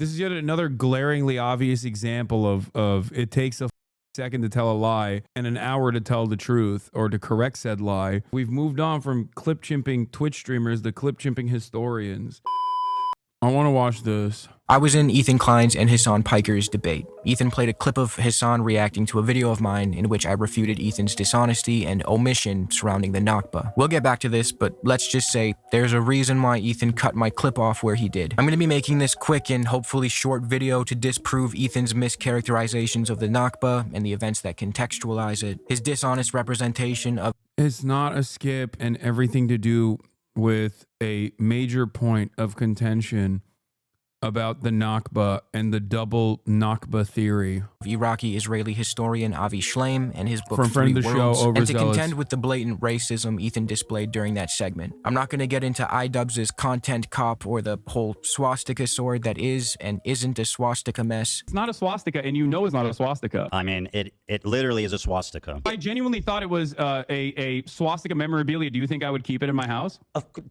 This is yet another glaringly obvious example of it takes a second to tell a lie and an hour to tell the truth or to correct said lie. We've moved on from clip chimping Twitch streamers to clip chimping historians. I want to watch this. I was in Ethan Klein's and Hasan Piker's debate. Ethan played a clip of Hasan reacting to a video of mine in which I refuted Ethan's dishonesty and omission surrounding the Nakba. We'll get back to this, but let's just say there's a reason why Ethan cut my clip off where he did. I'm going to be making this quick and hopefully short video to disprove Ethan's mischaracterizations of the Nakba and the events that contextualize it, his dishonest representation of— It's not a skip and everything to do with a major point of contention about the Nakba and the double Nakba theory. Iraqi-Israeli historian Avi Shleim and his book From Three friend of the Worlds, show, and to Overzealots. contend with the blatant racism Ethan displayed during that segment. I'm not going to get into iDubbbz's content cop or the whole swastika sword that is and isn't a swastika mess. It's not a swastika, and you know it's not a swastika. I mean, it literally is a swastika. I genuinely thought it was a swastika memorabilia. Do you think I would keep it in my house?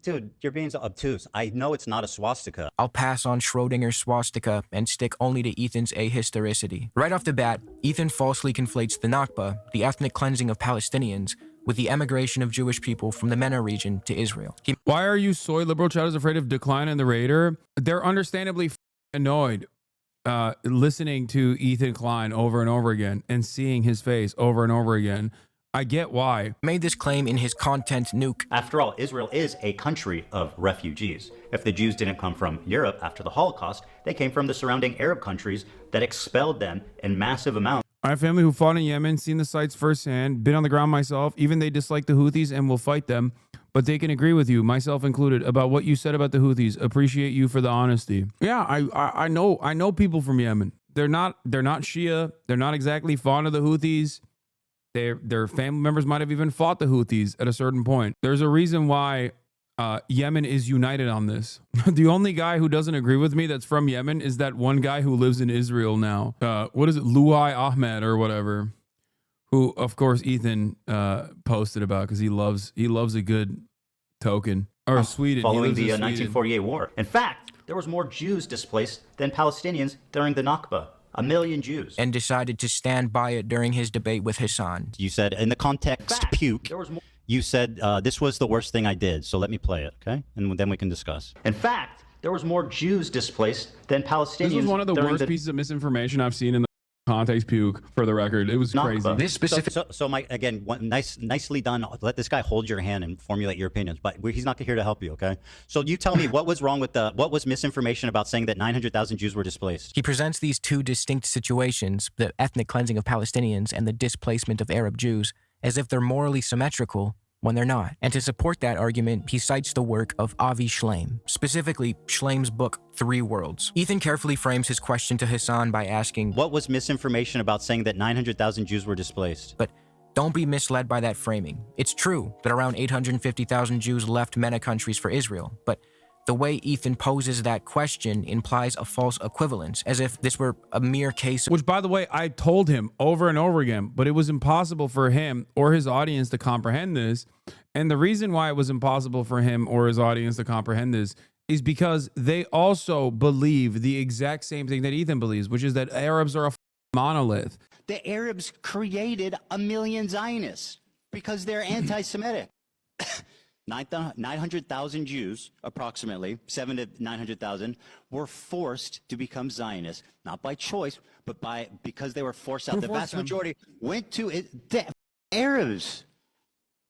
Dude, you're being so obtuse. I know it's not a swastika. I'll pass on Schrodinger's swastika and stick only to Ethan's ahistoricity. Right off the bat, Ethan falsely conflates the Nakba, the ethnic cleansing of Palestinians, with the emigration of Jewish people from the MENA region to Israel. Why are you soy liberal chatters afraid of Decline and the Raider? They're understandably annoyed listening to Ethan Klein over and over again and seeing his face over and over again. I get why. Made this claim in his content nuke. After all, Israel is a country of refugees. If the Jews didn't come from Europe after the Holocaust, they came from the surrounding Arab countries that expelled them in massive amounts. I have family who fought in Yemen, seen the sites firsthand, been on the ground myself. Even they dislike the Houthis and will fight them, but they can agree with you, myself included, about what you said about the Houthis. Appreciate you for the honesty. Yeah, I know people from Yemen. They're not Shia. They're not exactly fond of the Houthis. Their family members might have even fought the Houthis at a certain point. There's a reason why Yemen is united on this. The only guy who doesn't agree with me that's from Yemen is that one guy who lives in Israel now. What is it? Luai Ahmed or whatever, who of course Ethan posted about because he loves a good token. Or Sweden. Following the 1948 war. In fact, there was more Jews displaced than Palestinians during the Nakba. 1 million Jews. And decided to stand by it during his debate with Hasan. You said, in the context, puke. There was more. You said, this was the worst thing I did, so let me play it, okay? And then we can discuss. In fact, there was more Jews displaced than Palestinians. This was one of the worst pieces of misinformation I've seen in the context, puke, for the record. It was crazy. This specific... So Mike, again, nicely done. Let this guy hold your hand and formulate your opinions, but he's not here to help you, okay? So you tell me what was wrong with what was misinformation about saying that 900,000 Jews were displaced? He presents these two distinct situations, the ethnic cleansing of Palestinians and the displacement of Arab Jews, as if they're morally symmetrical when they're not. And to support that argument, he cites the work of Avi Shleim, specifically Shleim's book, Three Worlds. Ethan carefully frames his question to Hasan by asking, what was misinformation about saying that 900,000 Jews were displaced? But don't be misled by that framing. It's true that around 850,000 Jews left MENA countries for Israel, but the way Ethan poses that question implies a false equivalence, as if this were a mere case of— Which, by the way, I told him over and over again, but it was impossible for him or his audience to comprehend this. And the reason why it was impossible for him or his audience to comprehend this is because they also believe the exact same thing that Ethan believes, which is that Arabs are a monolith. The Arabs created 1 million Zionists because they're anti-Semitic. 900,000 Jews, approximately 700 to 900,000, were forced to become Zionists, not by choice, but because they were forced out. The vast majority went to the Arabs.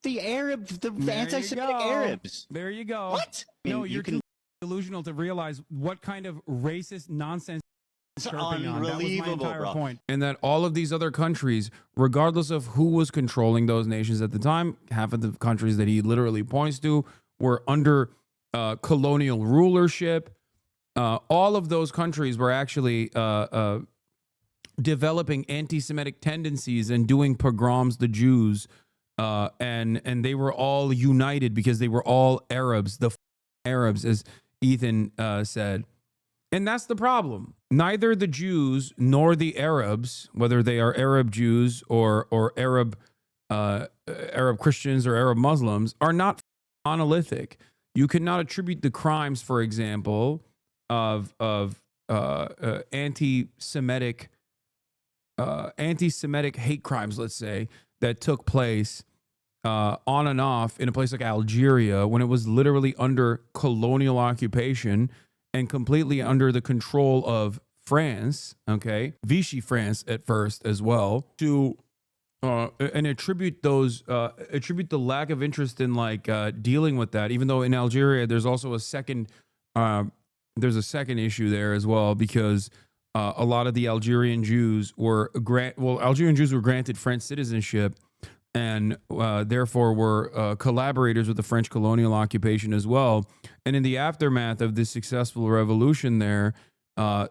The anti-Semitic Arabs. There you go. What? No, you're too delusional to realize what kind of racist nonsense. It's unbelievable, bro. Point. And that all of these other countries, regardless of who was controlling those nations at the time, half of the countries that he literally points to were under colonial rulership. All of those countries were actually developing anti-Semitic tendencies and doing pogroms to Jews. And they were all united because they were all Arabs, the Arabs, as Ethan said. And that's the problem. Neither the Jews nor the Arabs, whether they are Arab Jews or Arab Christians or Arab Muslims, are not monolithic. You cannot attribute the crimes, for example, of anti-Semitic hate crimes, let's say, that took place on and off in a place like Algeria when it was literally under colonial occupation and completely under the control of France, okay, Vichy France at first as well, to and attribute the lack of interest in like dealing with that, even though in Algeria there's also a second issue there as well, because a lot of the Algerian Jews were granted French citizenship and therefore were collaborators with the French colonial occupation as well. And in the aftermath of this successful revolution there,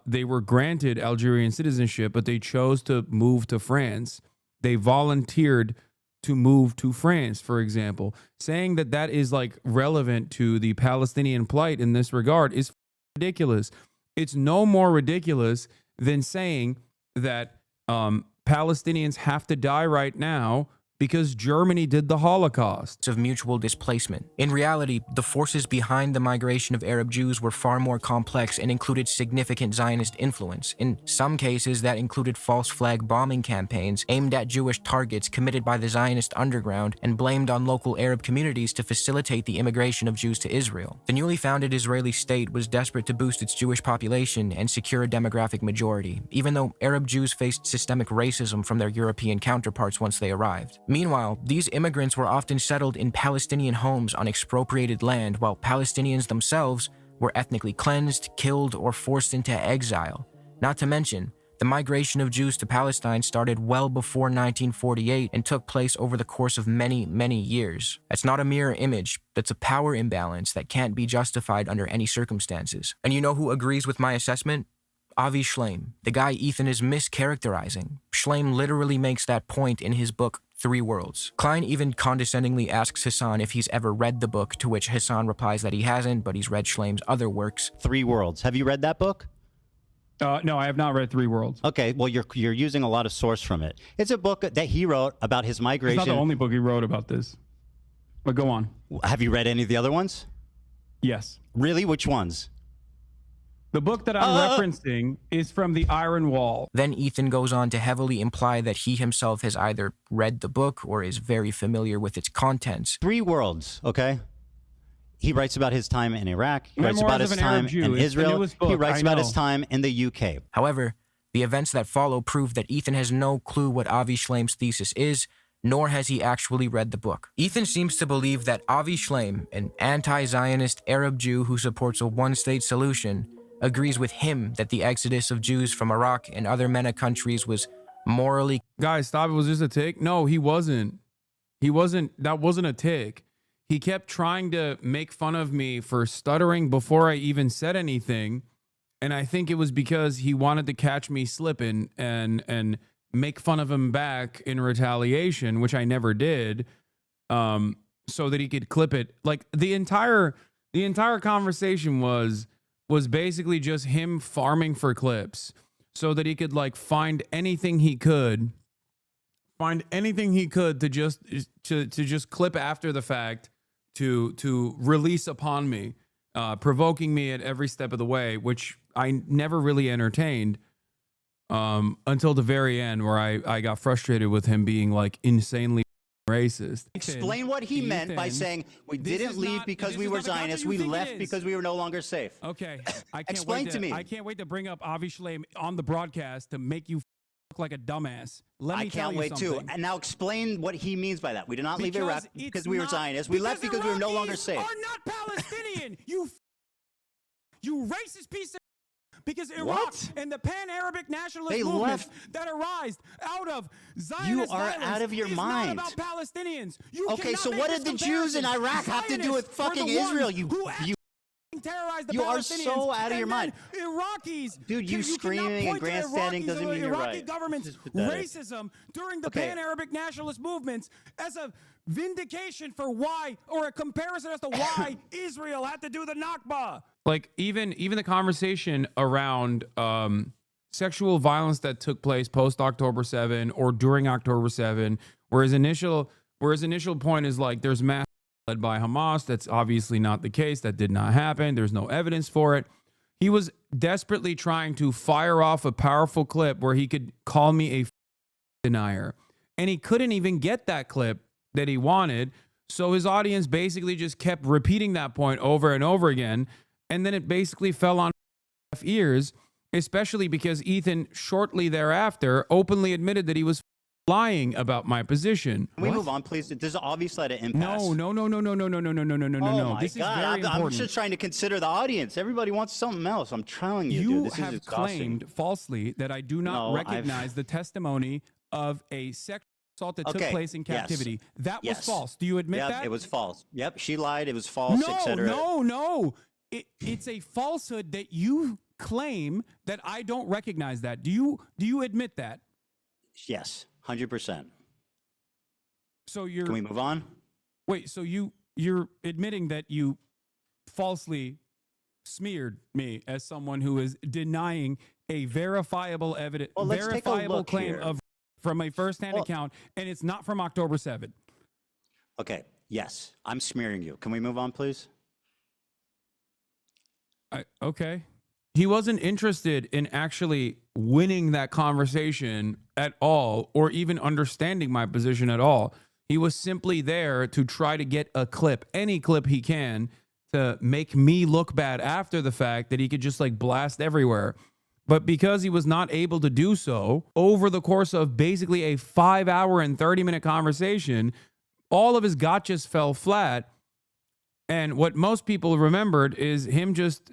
they were granted Algerian citizenship, but they chose to move to France. They volunteered to move to France, for example. Saying that that is like relevant to the Palestinian plight in this regard is ridiculous. It's no more ridiculous than saying that Palestinians have to die right now because Germany did the Holocaust. Of mutual displacement. In reality, the forces behind the migration of Arab Jews were far more complex and included significant Zionist influence. In some cases, that included false flag bombing campaigns aimed at Jewish targets committed by the Zionist underground and blamed on local Arab communities to facilitate the immigration of Jews to Israel. The newly founded Israeli state was desperate to boost its Jewish population and secure a demographic majority, even though Arab Jews faced systemic racism from their European counterparts once they arrived. Meanwhile, these immigrants were often settled in Palestinian homes on expropriated land, while Palestinians themselves were ethnically cleansed, killed, or forced into exile. Not to mention, the migration of Jews to Palestine started well before 1948 and took place over the course of many, many years. That's not a mirror image, that's a power imbalance that can't be justified under any circumstances. And you know who agrees with my assessment? Avi Shlaim, the guy Ethan is mischaracterizing. Shlaim literally makes that point in his book, 3 Worlds. Klein even condescendingly asks Hasan if he's ever read the book, to which Hasan replies that he hasn't, but he's read Shlaim's other works. 3 Worlds. Have you read that book? No, I have not read 3 Worlds. Okay, well, you're using a lot of source from it. It's a book that he wrote about his migration. It's not the only book he wrote about this. But go on. Have you read any of the other ones? Yes. Really? Which ones? The book that I'm referencing is from the Iron Wall. Then Ethan goes on to heavily imply that he himself has either read the book or is very familiar with its contents. 3 Worlds, okay? He writes about his time in Iraq. He writes about his time in Israel. He writes about his time in the UK. However, the events that follow prove that Ethan has no clue what Avi Shlaim's thesis is, nor has he actually read the book. Ethan seems to believe that Avi Shlaim, an anti-Zionist Arab Jew who supports a one-state solution, agrees with him that the exodus of Jews from Iraq and other MENA countries was morally... Guys, stop. It was just a tick. No, he wasn't. That wasn't a tick. He kept trying to make fun of me for stuttering before I even said anything. And I think it was because he wanted to catch me slipping and make fun of him back in retaliation, which I never did, so that he could clip it. Like the entire conversation was basically just him farming for clips so that he could like find anything he could to just clip after the fact to release upon me, provoking me at every step of the way, which I never really entertained until the very end, where I got frustrated with him being like insanely racist. Explain what he meant by saying we didn't leave because we were Zionists. We left because we were no longer safe. Okay, I can't Explain wait to me. I can't wait to bring up Avi Shlaim on the broadcast to make you look like a dumbass. I can't wait too. And now explain what he means by that. We did not leave Iraq because we were Zionists. We left because we were no longer safe. Are not Palestinian. you racist piece of. Because Iraq What? and the pan-Arabic nationalist They movement left. that arose out of Zionist You are violence out of your is mind. not about Palestinians. You Okay, cannot so make what this did the Jews in comparison. Iraq have to do with Zionists were fucking the ones Israel? who terrorized the You are Palestinians. so out of your And mind. then Iraqis. Dude, you cannot screaming and point to grandstanding Iraqis doesn't or mean you're Iraqi right. government's This is pathetic. racism during the Okay. pan-Arabic nationalist movements as a vindication for why, or a comparison as to why Israel had to do the Nakba. Like even the conversation around sexual violence that took place post October 7 or during October 7, where his initial point is like there's mass led by Hamas. That's obviously not the case. That did not happen. There's no evidence for it. He was desperately trying to fire off a powerful clip where he could call me a denier. And he couldn't even get that clip that he wanted. So his audience basically just kept repeating that point over and over again. And then it basically fell on deaf ears, especially because Ethan shortly thereafter openly admitted that he was lying about my position. Can we move on, please? This is obviously at an impasse. No. Oh my This is God. very I'm important. just trying to consider the audience. Everybody wants something else. I'm telling you, You dude, this is have exhausting. claimed falsely that I do not No, recognize the testimony of a sexual assault that took Okay, place in yes. captivity. That was Yes. false. Do you admit Yep, that? it was false. Yep, she lied. It was false, etc. No. It's a falsehood that you claim that I don't recognize that. Do you admit that? Yes, 100%. So you're Can we move on? wait. So you're admitting that you falsely smeared me as someone who is denying a verifiable evidence, Well, let's take a verifiable look claim here. of from a firsthand account, and it's not from October 7th. Okay, yes, I'm smearing you. Can we move on, please? Okay. He wasn't interested in actually winning that conversation at all, or even understanding my position at all. He was simply there to try to get a clip, any clip he can, to make me look bad after the fact that he could just like blast everywhere. But because he was not able to do so over the course of basically a 5-hour and 30-minute conversation, all of his gotchas fell flat. And what most people remembered is him just,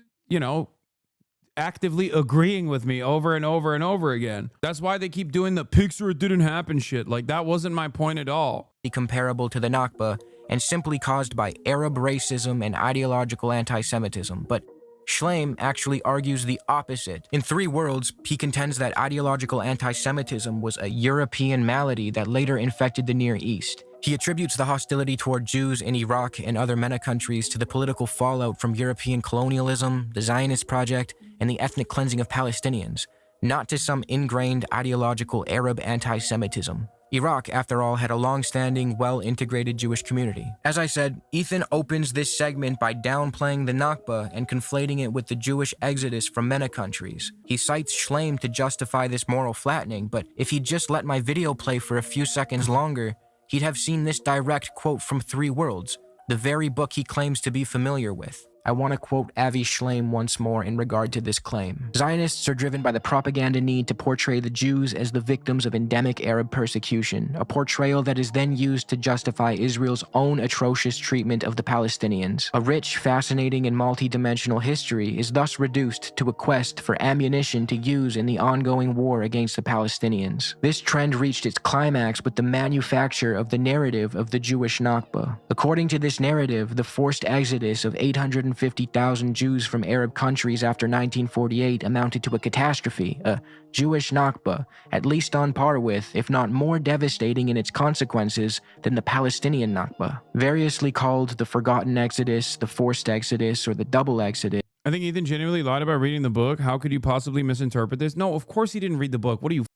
actively agreeing with me over and over and over again. That's why they keep doing the picture it didn't happen shit. Like, that wasn't my point at all. Comparable to the Nakba and simply caused by Arab racism and ideological anti-Semitism, but Schleim actually argues the opposite. In Three Worlds, he contends that ideological anti-Semitism was a European malady that later infected the Near East. He attributes the hostility toward Jews in Iraq and other MENA countries to the political fallout from European colonialism, the Zionist project, and the ethnic cleansing of Palestinians, not to some ingrained ideological Arab anti-Semitism. Iraq, after all, had a long-standing, well-integrated Jewish community. As I said, Ethan opens this segment by downplaying the Nakba and conflating it with the Jewish exodus from MENA countries. He cites Schleim to justify this moral flattening, but if he'd just let my video play for a few seconds longer, he'd have seen this direct quote from Three Worlds, the very book he claims to be familiar with. I want to quote Avi Schleim once more in regard to this claim. Zionists are driven by the propaganda need to portray the Jews as the victims of endemic Arab persecution, a portrayal that is then used to justify Israel's own atrocious treatment of the Palestinians. A rich, fascinating, and multi-dimensional history is thus reduced to a quest for ammunition to use in the ongoing war against the Palestinians. This trend reached its climax with the manufacture of the narrative of the Jewish Nakba. According to this narrative, the forced exodus of 850,000 Jews from Arab countries after 1948 amounted to a catastrophe, a Jewish Nakba, at least on par with, if not more devastating in its consequences than the Palestinian Nakba. Variously called the Forgotten Exodus, the Forced Exodus, or the Double Exodus. I think Ethan genuinely lied about reading the book. How could you possibly misinterpret this? No, of course he didn't read the book. What are you,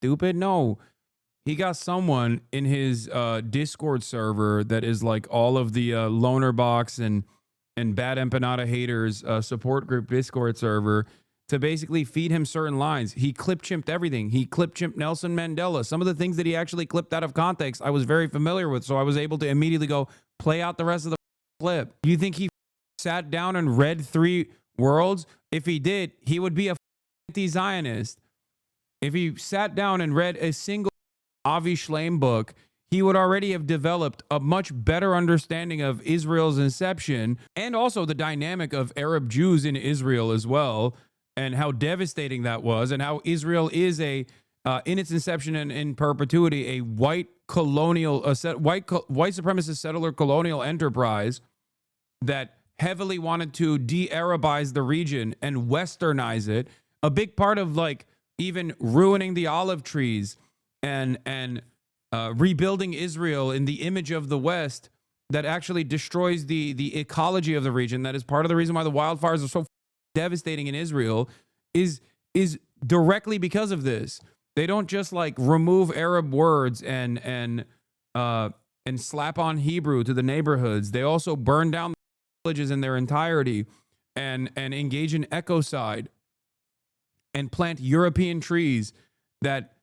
stupid? No. He got someone in his Discord server that is like all of the loner box and Bad Empanada Haters support group Discord server to basically feed him certain lines. He clip-chimped everything. He clip-chimped Nelson Mandela. Some of the things that he actually clipped out of context I was very familiar with, so I was able to immediately go play out the rest of the clip. You think he sat down and read Three Worlds? If he did, he would be a anti-Zionist. If he sat down and read a single Avi Schleim book, he would already have developed a much better understanding of Israel's inception and also the dynamic of Arab Jews in Israel as well, and how devastating that was, and how Israel is in its inception and in perpetuity, a white supremacist settler colonial enterprise that heavily wanted to de-Arabize the region and westernize it. A big part of like even ruining the olive trees and rebuilding Israel in the image of the West that actually destroys the ecology of the region. That is part of the reason why the wildfires are so devastating in Israel is directly because of this. They don't just like remove Arab words and slap on Hebrew to the neighborhoods. They also burn down the villages in their entirety. and engage in ecocide and plant European trees that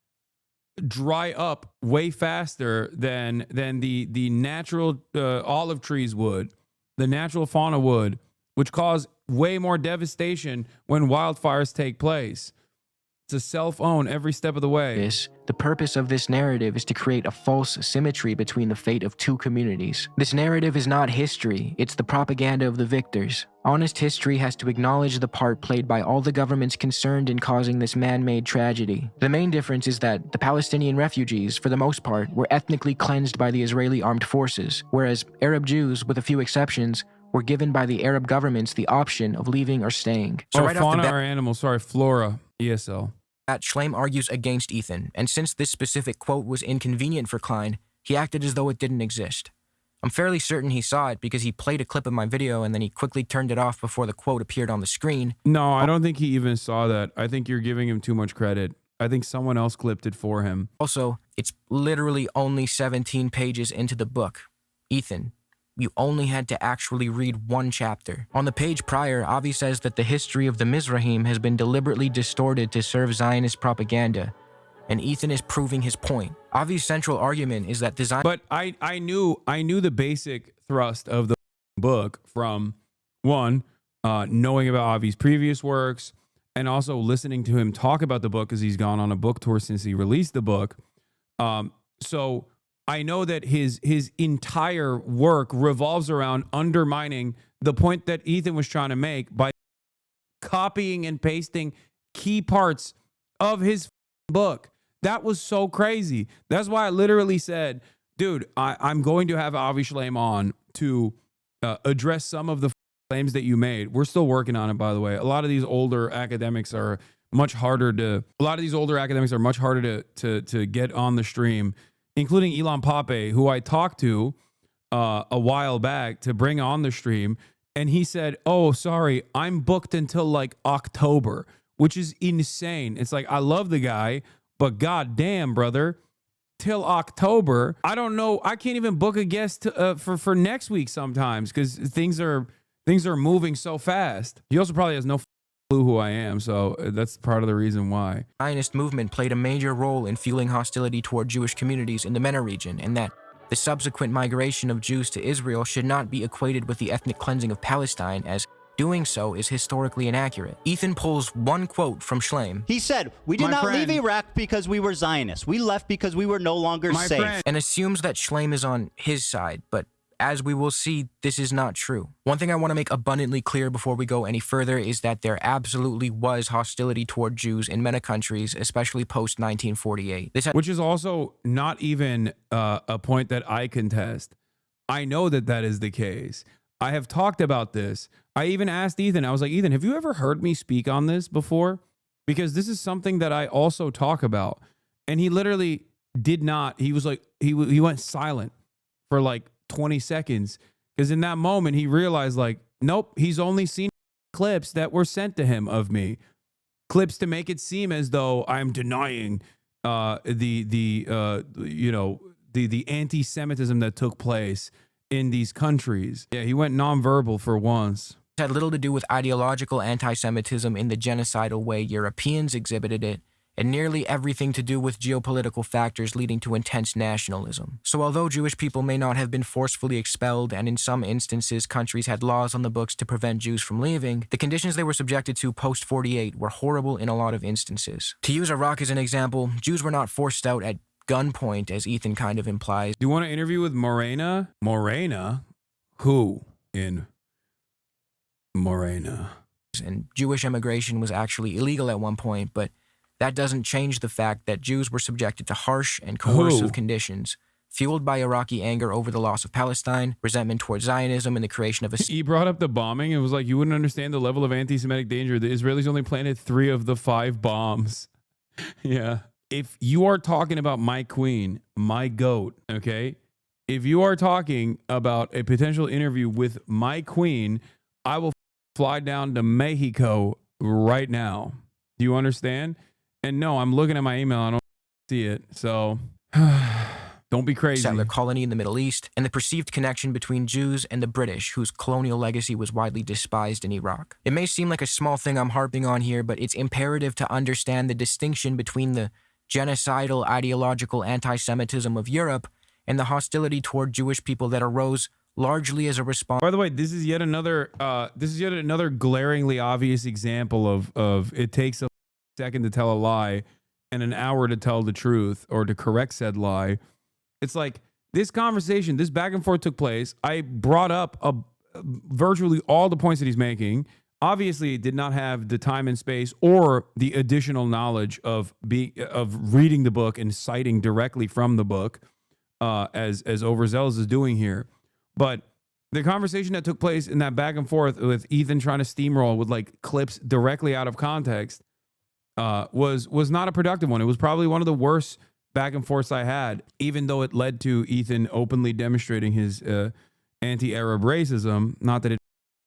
dry up way faster than the natural olive trees would, the natural fauna would, which cause way more devastation when wildfires take place. To self-own every step of the way. The purpose of this narrative is to create a false symmetry between the fate of two communities. This narrative is not history, it's the propaganda of the victors. Honest history has to acknowledge the part played by all the governments concerned in causing this man-made tragedy. The main difference is that the Palestinian refugees, for the most part, were ethnically cleansed by the Israeli armed forces, whereas Arab Jews, with a few exceptions, were given by the Arab governments the option of leaving or staying. So right fauna or animals, sorry, flora, ESL. Schleim argues against Ethan, and since this specific quote was inconvenient for Klein, he acted as though it didn't exist. I'm fairly certain he saw it because he played a clip of my video and then he quickly turned it off before the quote appeared on the screen. No, I don't think he even saw that. I think you're giving him too much credit. I think someone else clipped it for him. Also, it's literally only 17 pages into the book. Ethan, you only had to actually read one chapter. On the page prior, Avi says that the history of the Mizrahim has been deliberately distorted to serve Zionist propaganda, and Ethan is proving his point. Avi's central argument is that the Zion— But I knew the basic thrust of the book from one, knowing about Avi's previous works, and also listening to him talk about the book because he's gone on a book tour since he released the book. So I know that his entire work revolves around undermining the point that Ethan was trying to make by copying and pasting key parts of his book. That was so crazy. That's why I literally said, dude, I'm going to have Avi Schleim on to address some of the claims that you made. We're still working on it, by the way. A lot of these older academics are much harder to get on the stream, including Elon Pape, who I talked to a while back to bring on the stream. And he said, oh, sorry, I'm booked until like October, which is insane. It's like, I love the guy, but goddamn, brother, till October. I don't know. I can't even book a guest for next week sometimes because things are moving so fast. He also probably has no clue who I am, so that's part of the reason why. The Zionist movement played a major role in fueling hostility toward Jewish communities in the MENA region, and that the subsequent migration of Jews to Israel should not be equated with the ethnic cleansing of Palestine, as doing so is historically inaccurate. Ethan pulls one quote from Schleim. He said, we did not leave Iraq because we were Zionists. We left because we were no longer safe. And assumes that Schleim is on his side, but as we will see, this is not true. One thing I want to make abundantly clear before we go any further is that there absolutely was hostility toward Jews in MENA countries, especially post-1948. Which is also not even a point that I contest. I know that that is the case. I have talked about this. I even asked Ethan, I was like, Ethan, have you ever heard me speak on this before? Because this is something that I also talk about. And he literally did not. He was like, he went silent for like 20 seconds because in that moment he realized like, nope, he's only seen clips that were sent to him of me, clips to make it seem as though I'm denying the anti-Semitism that took place in these countries. Yeah, he went nonverbal for once. It had little to do with ideological anti-Semitism in the genocidal way Europeans exhibited it, and nearly everything to do with geopolitical factors leading to intense nationalism. So although Jewish people may not have been forcefully expelled, and in some instances countries had laws on the books to prevent Jews from leaving, the conditions they were subjected to post-48 were horrible in a lot of instances. To use Iraq as an example, Jews were not forced out at gunpoint, as Ethan kind of implies. Do you want to interview with Morena? Morena? Who in Morena? And Jewish immigration was actually illegal at one point, but that doesn't change the fact that Jews were subjected to harsh and coercive conditions, fueled by Iraqi anger over the loss of Palestine, resentment towards Zionism, and the creation of a— He brought up the bombing. It was like, you wouldn't understand the level of anti-Semitic danger. The Israelis only planted 3 of the 5 bombs. Yeah. If you are talking about my queen, my goat, okay? If you are talking about a potential interview with my queen, I will fly down to Mexico right now. Do you understand? And no, I'm looking at my email. I don't see it. So Don't be crazy. settler colony in the Middle East, and the perceived connection between Jews and the British, whose colonial legacy was widely despised in Iraq. It may seem like a small thing I'm harping on here, but it's imperative to understand the distinction between the genocidal ideological anti-Semitism of Europe and the hostility toward Jewish people that arose largely as a response. By the way, this is yet another glaringly obvious example of it takes a second to tell a lie and an hour to tell the truth or to correct said lie. It's like this conversation, this back and forth took place. I brought up virtually all the points that he's making. Obviously, it did not have the time and space or the additional knowledge of reading the book and citing directly from the book, as Overzealots is doing here. But the conversation that took place in that back and forth with Ethan trying to steamroll with like clips directly out of context was not a productive one. It was probably one of the worst back and forths I had, even though it led to Ethan openly demonstrating his anti-Arab racism. Not that it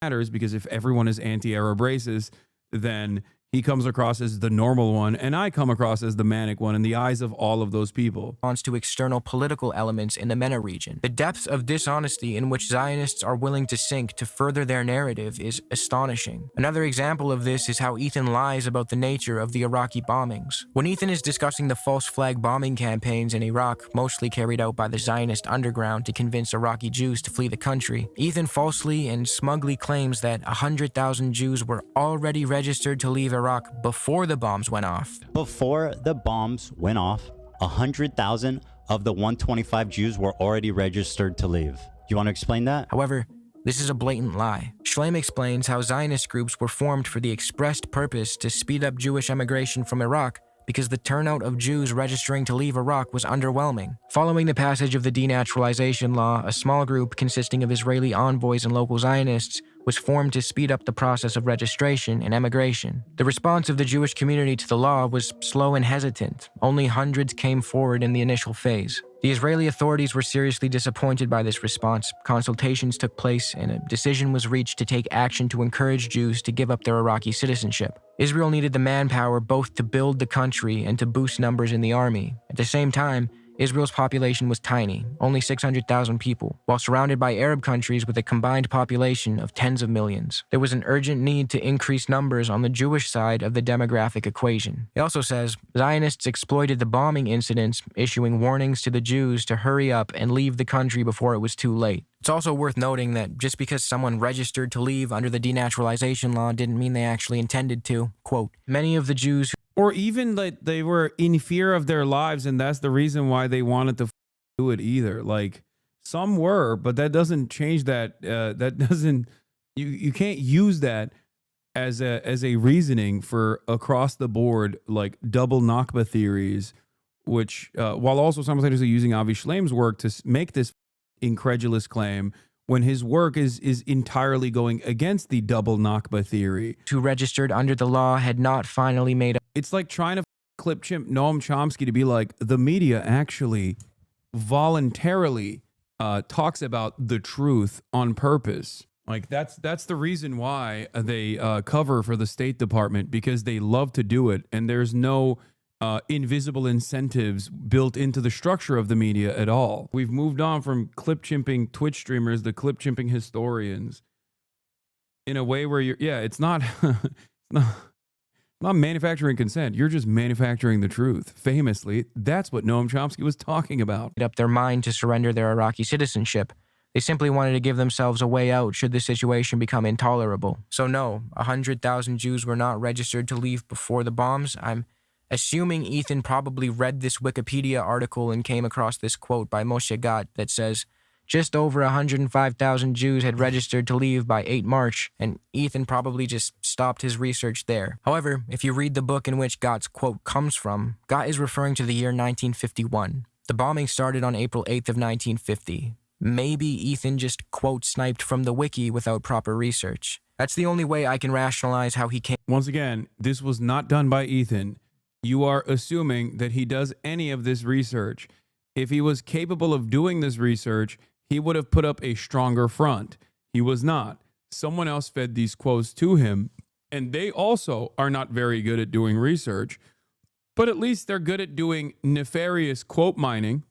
matters, because if everyone is anti-Arab racist, then he comes across as the normal one, and I come across as the manic one in the eyes of all of those people. To external political elements in the MENA region. The depth of dishonesty in which Zionists are willing to sink to further their narrative is astonishing. Another example of this is how Ethan lies about the nature of the Iraqi bombings. When Ethan is discussing the false flag bombing campaigns in Iraq, mostly carried out by the Zionist underground to convince Iraqi Jews to flee the country, Ethan falsely and smugly claims that 100,000 Jews were already registered to leave Iraq before the bombs went off. Before the bombs went off, 100,000 of the 125 Jews were already registered to leave. You want to explain that? However, this is a blatant lie. Schleim explains how Zionist groups were formed for the expressed purpose to speed up Jewish emigration from Iraq because the turnout of Jews registering to leave Iraq was underwhelming. Following the passage of the denaturalization law, a small group consisting of Israeli envoys and local Zionists was formed to speed up the process of registration and emigration. The response of the Jewish community to the law was slow and hesitant. Only hundreds came forward in the initial phase. The Israeli authorities were seriously disappointed by this response. Consultations took place, and a decision was reached to take action to encourage Jews to give up their Iraqi citizenship. Israel needed the manpower both to build the country and to boost numbers in the army. At the same time, Israel's population was tiny, only 600,000 people, while surrounded by Arab countries with a combined population of tens of millions. There was an urgent need to increase numbers on the Jewish side of the demographic equation. It also says, Zionists exploited the bombing incidents, issuing warnings to the Jews to hurry up and leave the country before it was too late. It's also worth noting that just because someone registered to leave under the denaturalization law didn't mean they actually intended to. Quote, many of the Jews or even that they were in fear of their lives, and that's the reason why they wanted to do it either. Like, some were, but that doesn't change that. That doesn't, you can't use that as a reasoning for across the board, like double Nakba theories, which while also simultaneously using Avi Shleim's work to make this incredulous claim, when his work is entirely going against the double Nakba theory. Who registered under the law had not finally made up. It's like trying to clip Noam Chomsky to be like, the media actually voluntarily talks about the truth on purpose. Like that's the reason why they cover for the State Department, because they love to do it, and there's no invisible incentives built into the structure of the media at all. We've moved on from clip chimping Twitch streamers to clip chimping historians in a way where it's not not manufacturing consent. You're just manufacturing the truth. Famously, that's what Noam Chomsky was talking about. Up their mind to surrender their Iraqi citizenship. They simply wanted to give themselves a way out should the situation become intolerable. So no, 100,000 Jews were not registered to leave before the bombs. I'm assuming Ethan probably read this Wikipedia article and came across this quote by Moshe Gat that says, just over 105,000 Jews had registered to leave by 8 March, and Ethan probably just stopped his research there. However, if you read the book in which Gat's quote comes from, Gat is referring to the year 1951. The bombing started on April 8th of 1950. Maybe Ethan just quote sniped from the wiki without proper research. That's the only way I can rationalize how he came. Once again, this was not done by Ethan. You are assuming that he does any of this research. If he was capable of doing this research, he would have put up a stronger front. He was not. Someone else fed these quotes to him, and they also are not very good at doing research, but at least they're good at doing nefarious quote mining.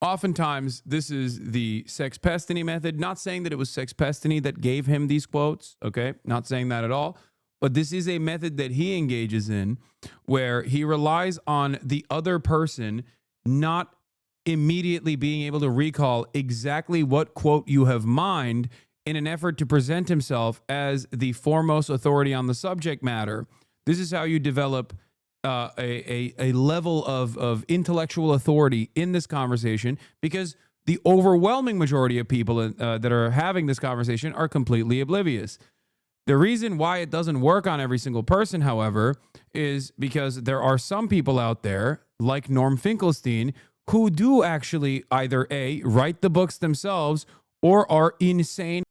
Oftentimes, this is the sexpestany method. Not saying that it was sexpestany that gave him these quotes, okay? Not saying that at all. But this is a method that he engages in where he relies on the other person not immediately being able to recall exactly what quote you have mined in an effort to present himself as the foremost authority on the subject matter. This is how you develop a level of intellectual authority in this conversation, because the overwhelming majority of people that are having this conversation are completely oblivious. The reason why it doesn't work on every single person, however, is because there are some people out there, like Norm Finkelstein, who do actually either A, write the books themselves or are insane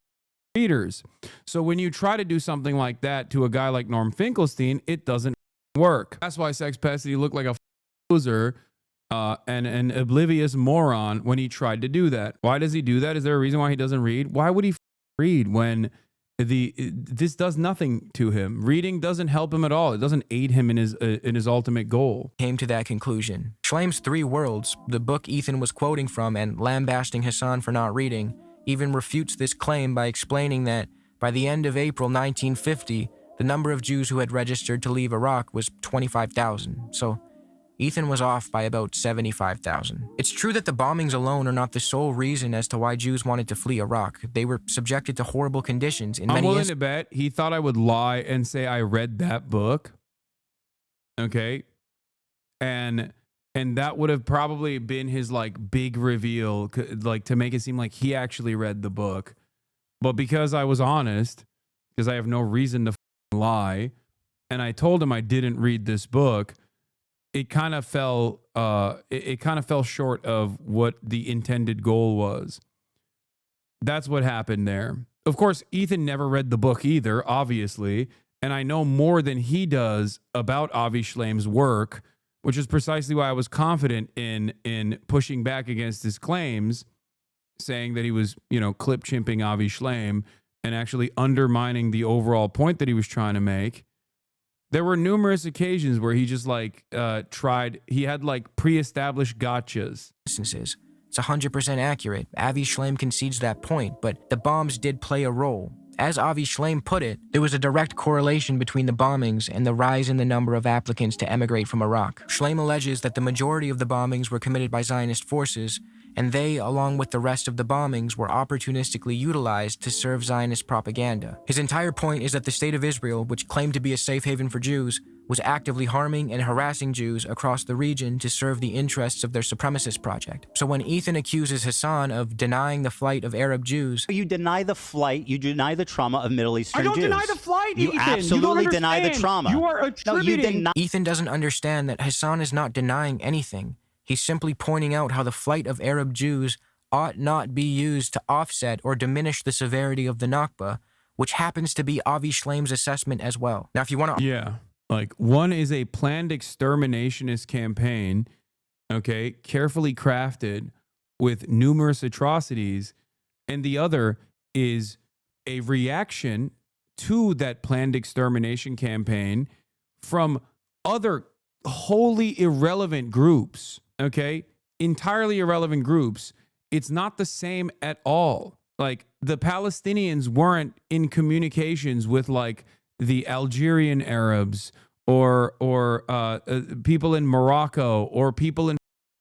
readers. So when you try to do something like that to a guy like Norm Finkelstein, it doesn't work. That's why Sexpestany looked like a loser and an oblivious moron when he tried to do that. Why does he do that? Is there a reason why he doesn't read? Why would he read when this does nothing to him? Reading doesn't help him at all. It doesn't aid him in his ultimate goal. Came to that conclusion. Schleim's Three Worlds, the book Ethan was quoting from and lambasting Hasan for not reading, even refutes this claim by explaining that by the end of April 1950, the number of Jews who had registered to leave Iraq was 25,000, so Ethan was off by about 75,000. It's true that the bombings alone are not the sole reason as to why Jews wanted to flee Iraq. They were subjected to horrible conditions in many I'm willing to bet he thought I would lie and say I read that book. Okay? And that would have probably been his like big reveal, like to make it seem like he actually read the book. But because I was honest, because I have no reason to lie, and I told him I didn't read this book, it kind of fell short of what the intended goal was. That's what happened there. Of course, Ethan never read the book either, obviously, and I know more than he does about Avi Schleim's work, which is precisely why I was confident in pushing back against his claims, saying that he was, clip chimping Avi Schleim and actually undermining the overall point that he was trying to make. There were numerous occasions where he just he had like pre-established gotchas. instances. It's 100% accurate. Avi Schleim concedes that point, but the bombs did play a role. As Avi Schleim put it, there was a direct correlation between the bombings and the rise in the number of applicants to emigrate from Iraq. Schleim alleges that the majority of the bombings were committed by Zionist forces, and they, along with the rest of the bombings, were opportunistically utilized to serve Zionist propaganda. His entire point is that the State of Israel, which claimed to be a safe haven for Jews, was actively harming and harassing Jews across the region to serve the interests of their supremacist project. So when Ethan accuses Hasan of denying the flight of Arab Jews... You deny the flight, you deny the trauma of Middle Eastern Jews. I don't deny the flight, You Ethan. absolutely You don't deny the understand. trauma. You are attributing... No, you deny. Ethan doesn't understand that Hasan is not denying anything. He's simply pointing out how the flight of Arab Jews ought not be used to offset or diminish the severity of the Nakba, which happens to be Avi Schleim's assessment as well. Now, if you want to... Yeah. Like, one is a planned exterminationist campaign, okay, carefully crafted with numerous atrocities, and the other is a reaction to that planned extermination campaign from other wholly irrelevant groups, okay, entirely irrelevant groups. It's not the same at all. Like, the Palestinians weren't in communications with, like, the Algerian Arabs or people in Morocco or people in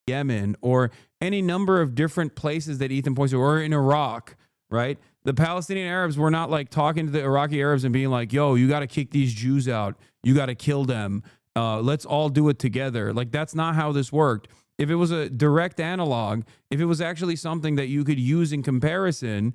Yemen or any number of different places that Ethan points to, or in Iraq, right? The Palestinian Arabs were not like talking to the Iraqi Arabs and being like, yo, you got to kick these Jews out. You got to kill them. Let's all do it together. Like, that's not how this worked. If it was a direct analog, if it was actually something that you could use in comparison,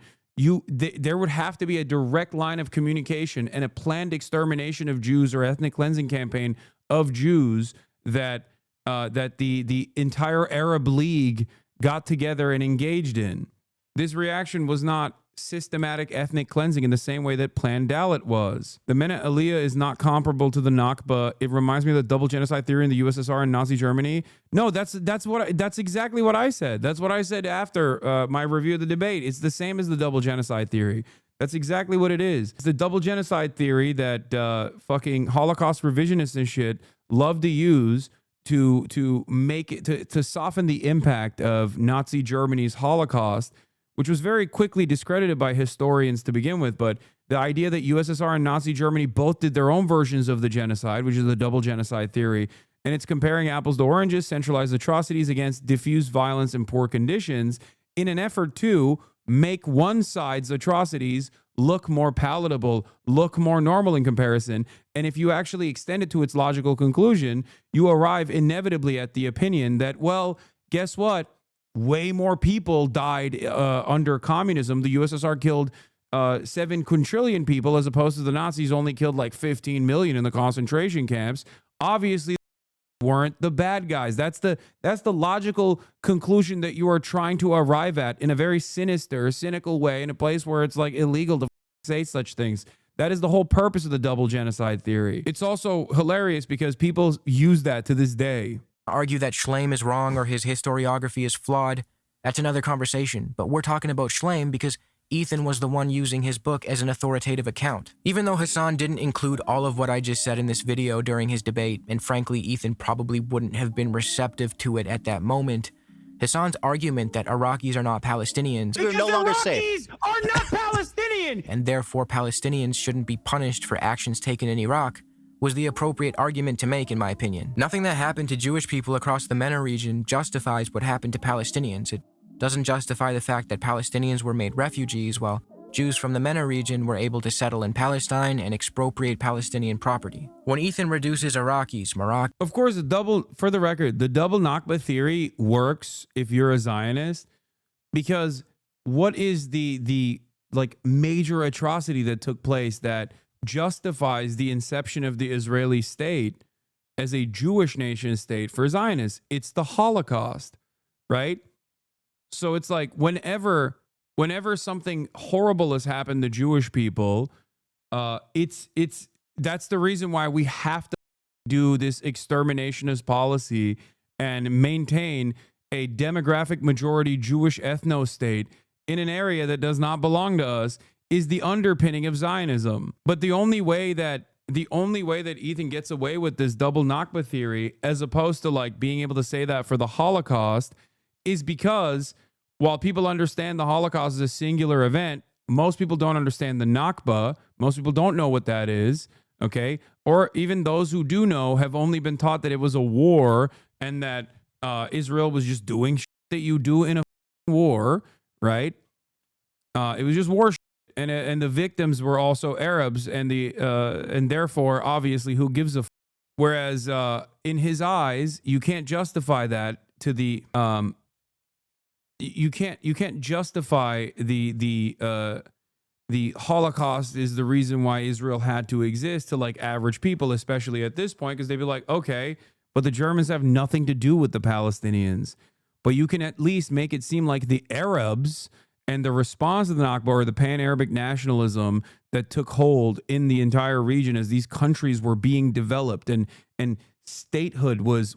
there would have to be a direct line of communication and a planned extermination of Jews or ethnic cleansing campaign of Jews that the entire Arab League got together and engaged in. This reaction was not systematic ethnic cleansing in the same way that planned Dalit was. The Mena Aliyah is not comparable to the Nakba. It reminds me of the double genocide theory in the USSR and Nazi Germany. No, that's exactly what I said. That's what I said after my review of the debate. It's the same as the double genocide theory. That's exactly what it is. It's the double genocide theory that fucking Holocaust revisionists and shit love to use to make it to soften the impact of Nazi Germany's Holocaust, which was very quickly discredited by historians to begin with. But the idea that USSR and Nazi Germany both did their own versions of the genocide, which is the double genocide theory, and it's comparing apples to oranges, centralized atrocities against diffuse violence and poor conditions in an effort to make one side's atrocities look more palatable, look more normal in comparison. And if you actually extend it to its logical conclusion, you arrive inevitably at the opinion that, well, guess what? Way more people died under communism. The USSR killed 7 quintillion people, as opposed to the Nazis only killed like 15 million in the concentration camps. Obviously, weren't the bad guys. That's the logical conclusion that you are trying to arrive at in a very sinister, cynical way, in a place where it's like illegal to say such things. That is the whole purpose of the double genocide theory. It's also hilarious because people use that to this day. Argue that Schleim is wrong or his historiography is flawed, that's another conversation. But we're talking about Schleim because Ethan was the one using his book as an authoritative account. Even though Hasan didn't include all of what I just said in this video during his debate, and frankly, Ethan probably wouldn't have been receptive to it at that moment, Hasan's argument that Iraqis are not Palestinians We're no longer safe. Iraqis are not Palestinian! and therefore Palestinians shouldn't be punished for actions taken in Iraq was the appropriate argument to make, in my opinion. Nothing that happened to Jewish people across the MENA region justifies what happened to Palestinians. It doesn't justify the fact that Palestinians were made refugees while Jews from the MENA region were able to settle in Palestine and expropriate Palestinian property. When Ethan reduces Iraqis, Morocco... Of course, for the record, the double Nakba theory works if you're a Zionist, because what is the like major atrocity that took place that justifies the inception of the Israeli state as a Jewish nation state for Zionists? It's the Holocaust, right? So it's like whenever something horrible has happened to Jewish people, that's the reason why we have to do this exterminationist policy and maintain a demographic majority Jewish ethno-state in an area that does not belong to us is the underpinning of Zionism. But the only way that Ethan gets away with this double Nakba theory, as opposed to like being able to say that for the Holocaust, is because while people understand the Holocaust is a singular event, most people don't understand the Nakba. Most people don't know what that is, okay? Or even those who do know have only been taught that it was a war and that Israel was just doing shit that you do in a war, right? It was just war shit. And the victims were also Arabs, and therefore, obviously, who gives a f? Whereas in his eyes, you can't justify that to the you can't justify the Holocaust is the reason why Israel had to exist to like average people, especially at this point, because they'd be like, okay, but the Germans have nothing to do with the Palestinians. But you can at least make it seem like the Arabs and the response to the Nakba, or the pan-Arabic nationalism that took hold in the entire region as these countries were being developed and statehood was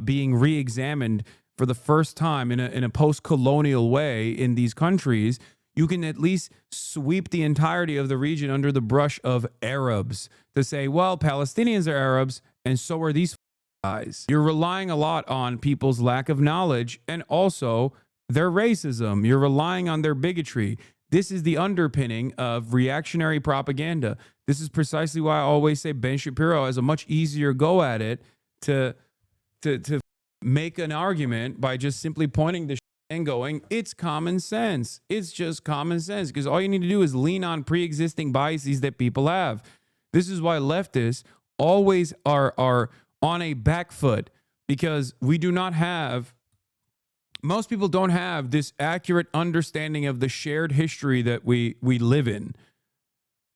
being re-examined for the first time in a post-colonial way in these countries, you can at least sweep the entirety of the region under the brush of Arabs to say, well, Palestinians are Arabs and so are these guys. You're relying a lot on people's lack of knowledge and also their racism. You're relying on their bigotry. This is the underpinning of reactionary propaganda. This is precisely why I always say Ben Shapiro has a much easier go at it to make an argument by just simply pointing to and going, it's common sense. It's just common sense, because all you need to do is lean on pre-existing biases that people have. This is why leftists always are on a back foot, because we do not have, most people don't have this accurate understanding of the shared history that we live in.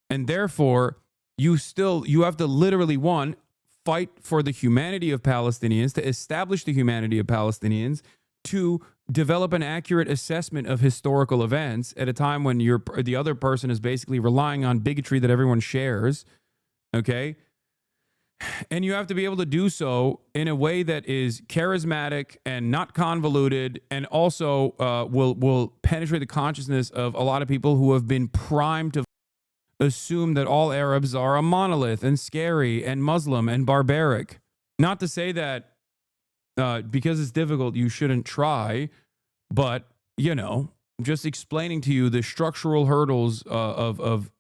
And therefore, you have to literally, one, fight for the humanity of Palestinians, to establish the humanity of Palestinians, to develop an accurate assessment of historical events at a time when the other person is basically relying on bigotry that everyone shares, okay? And you have to be able to do so in a way that is charismatic and not convoluted, and also will penetrate the consciousness of a lot of people who have been primed to assume that all Arabs are a monolith and scary and Muslim and barbaric. Not to say that because it's difficult, you shouldn't try. But, you know, just explaining to you the structural hurdles of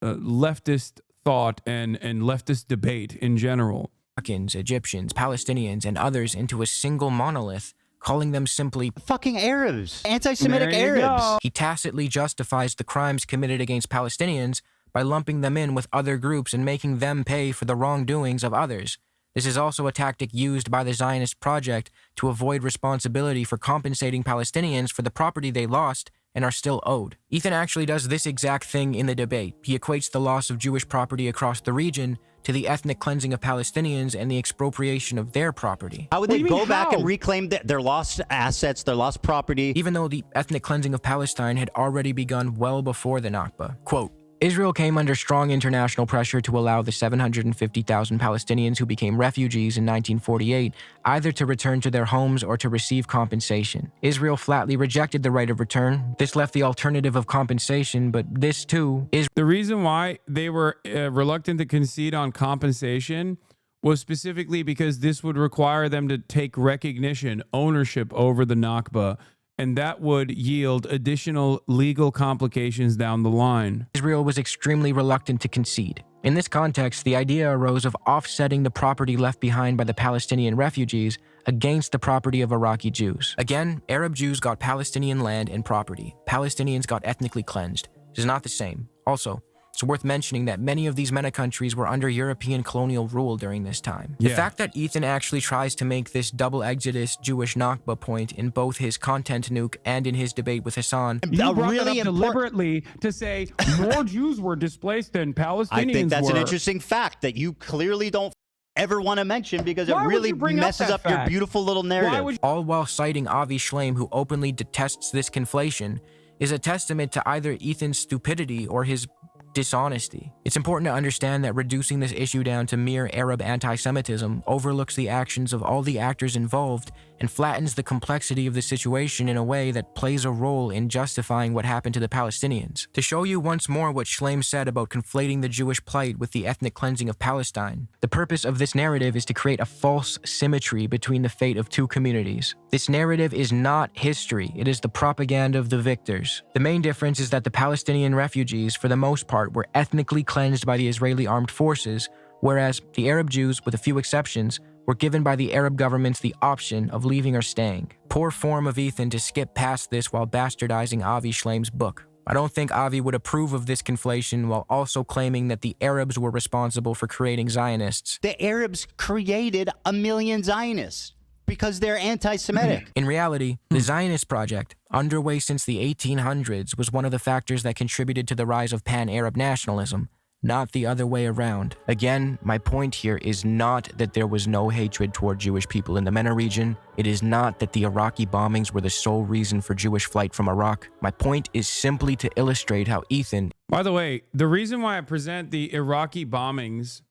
leftist thought and leftist debate in general. Egyptians, Palestinians, and others into a single monolith, calling them simply fucking Arabs, anti-Semitic There you Arabs. go. He tacitly justifies the crimes committed against Palestinians by lumping them in with other groups and making them pay for the wrongdoings of others. This is also a tactic used by the Zionist project to avoid responsibility for compensating Palestinians for the property they lost and are still owed. Ethan actually does this exact thing in the debate. He equates the loss of Jewish property across the region to the ethnic cleansing of Palestinians and the expropriation of their property. How would they go back and reclaim their lost assets, their lost property? Even though the ethnic cleansing of Palestine had already begun well before the Nakba. Quote, Israel came under strong international pressure to allow the 750,000 Palestinians who became refugees in 1948 either to return to their homes or to receive compensation. Israel flatly rejected the right of return. This left the alternative of compensation, but this too is The reason why they were reluctant to concede on compensation was specifically because this would require them to take recognition, ownership over the Nakba, and that would yield additional legal complications down the line. Israel was extremely reluctant to concede. In this context, the idea arose of offsetting the property left behind by the Palestinian refugees against the property of Iraqi Jews. Again, Arab Jews got Palestinian land and property. Palestinians got ethnically cleansed. It is not the same. Also, it's worth mentioning that many of these MENA countries were under European colonial rule during this time. The fact that Ethan actually tries to make this double exodus Jewish Nakba point in both his content nuke and in his debate with Hasan. You brought that up deliberately to say more Jews were displaced than Palestinians I think that's were. an interesting fact that you clearly don't ever want to mention because Why it would really you bring up messes that up your fact? beautiful little narrative. All while citing Avi Shlaim, who openly detests this conflation, is a testament to either Ethan's stupidity or his dishonesty. It's important to understand that reducing this issue down to mere Arab anti-Semitism overlooks the actions of all the actors involved and flattens the complexity of the situation in a way that plays a role in justifying what happened to the Palestinians. To show you once more what Shlaim said about conflating the Jewish plight with the ethnic cleansing of Palestine, the purpose of this narrative is to create a false symmetry between the fate of two communities. This narrative is not history, it is the propaganda of the victors. The main difference is that the Palestinian refugees, for the most part, were ethnically cleansed by the Israeli armed forces, whereas the Arab Jews, with a few exceptions, were given by the Arab governments the option of leaving or staying. Poor form of Ethan to skip past this while bastardizing Avi Shlaim's book. I don't think Avi would approve of this conflation while also claiming that the Arabs were responsible for creating Zionists. The Arabs created a million Zionists because they're anti-Semitic. In reality, the Zionist project, underway since the 1800s, was one of the factors that contributed to the rise of pan-Arab nationalism, not the other way around. Again, my point here is not that there was no hatred toward Jewish people in the MENA region. It is not that the Iraqi bombings were the sole reason for Jewish flight from Iraq. My point is simply to illustrate how Ethan... By the way, the reason why I present the Iraqi bombings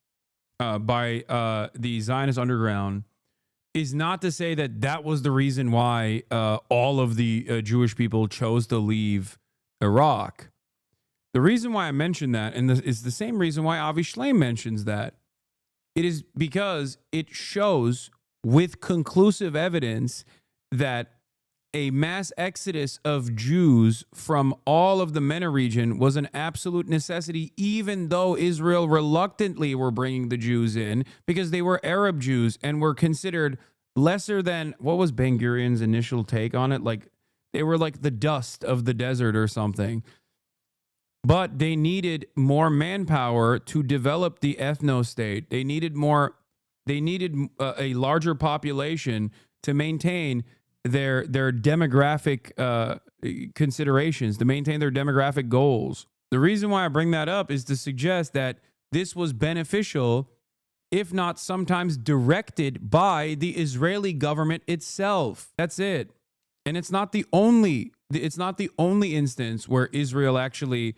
by the Zionist underground is not to say that that was the reason why all of the Jewish people chose to leave Iraq. The reason why I mention that, and is the same reason why Avi Shlaim mentions that, it is because it shows with conclusive evidence that a mass exodus of Jews from all of the MENA region was an absolute necessity, even though Israel reluctantly were bringing the Jews in because they were Arab Jews and were considered lesser than, what was Ben Gurion's initial take on it? Like, they were like the dust of the desert or something. But they needed more manpower to develop the ethno-state. They needed a larger population to maintain their demographic considerations, to maintain their demographic goals. The reason why I bring that up is to suggest that this was beneficial, if not sometimes directed by the Israeli government itself. That's it. And it's not the only instance where Israel actually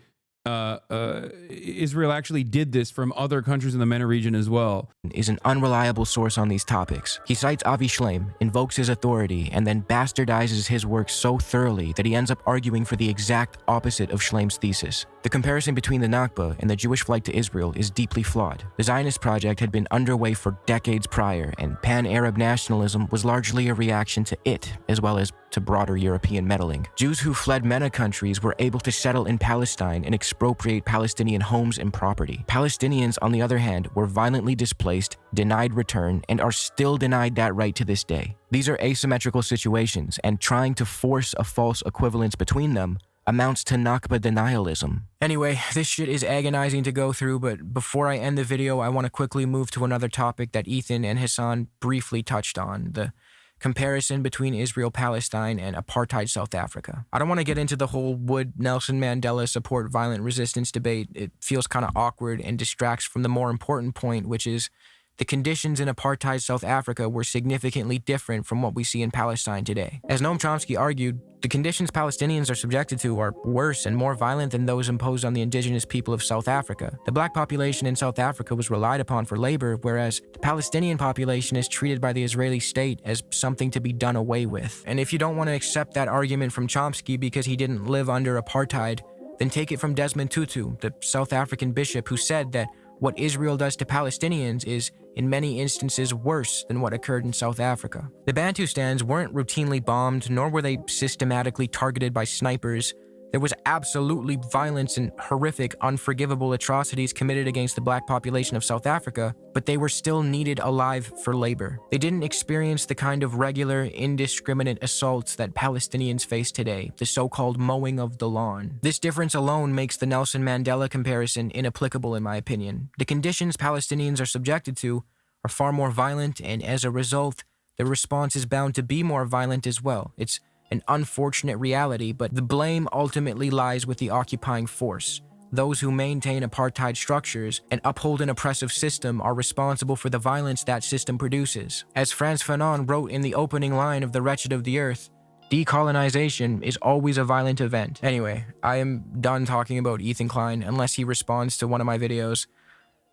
Israel actually did this from other countries in the MENA region as well. Is an unreliable source on these topics. He cites Avi Shleim, invokes his authority, and then bastardizes his work so thoroughly that he ends up arguing for the exact opposite of Shleim's thesis. The comparison between the Nakba and the Jewish flight to Israel is deeply flawed. The Zionist project had been underway for decades prior, and pan-Arab nationalism was largely a reaction to it, as well as to broader European meddling. Jews who fled MENA countries were able to settle in Palestine and expropriate Palestinian homes and property. Palestinians, on the other hand, were violently displaced, denied return, and are still denied that right to this day. These are asymmetrical situations, and trying to force a false equivalence between them amounts to Nakba denialism. Anyway, this shit is agonizing to go through, but before I end the video, I want to quickly move to another topic that Ethan and Hasan briefly touched on, the comparison between Israel-Palestine and apartheid South Africa. I don't want to get into the whole would Nelson Mandela support violent resistance debate. It feels kind of awkward and distracts from the more important point, which is the conditions in apartheid South Africa were significantly different from what we see in Palestine today. As Noam Chomsky argued, the conditions Palestinians are subjected to are worse and more violent than those imposed on the indigenous people of South Africa. The black population in South Africa was relied upon for labor, whereas the Palestinian population is treated by the Israeli state as something to be done away with. And if you don't want to accept that argument from Chomsky because he didn't live under apartheid, then take it from Desmond Tutu, the South African bishop who said that what Israel does to Palestinians is, in many instances, worse than what occurred in South Africa. The Bantustans weren't routinely bombed, nor were they systematically targeted by snipers. There was absolutely violence and horrific, unforgivable atrocities committed against the black population of South Africa, but they were still needed alive for labor. They didn't experience the kind of regular, indiscriminate assaults that Palestinians face today, the so-called mowing of the lawn. This difference alone makes the Nelson Mandela comparison inapplicable in my opinion. The conditions Palestinians are subjected to are far more violent, and as a result, the response is bound to be more violent as well. It's an unfortunate reality, but the blame ultimately lies with the occupying force. Those who maintain apartheid structures and uphold an oppressive system are responsible for the violence that system produces. As Frantz Fanon wrote in the opening line of The Wretched of the Earth, decolonization is always a violent event. Anyway, I am done talking about Ethan Klein unless he responds to one of my videos.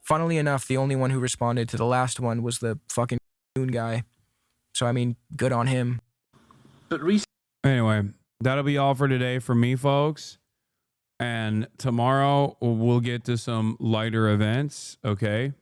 Funnily enough, the only one who responded to the last one was the fucking guy. So I mean, good on him. But Anyway, that'll be all for today for me, folks. And tomorrow we'll get to some lighter events, okay?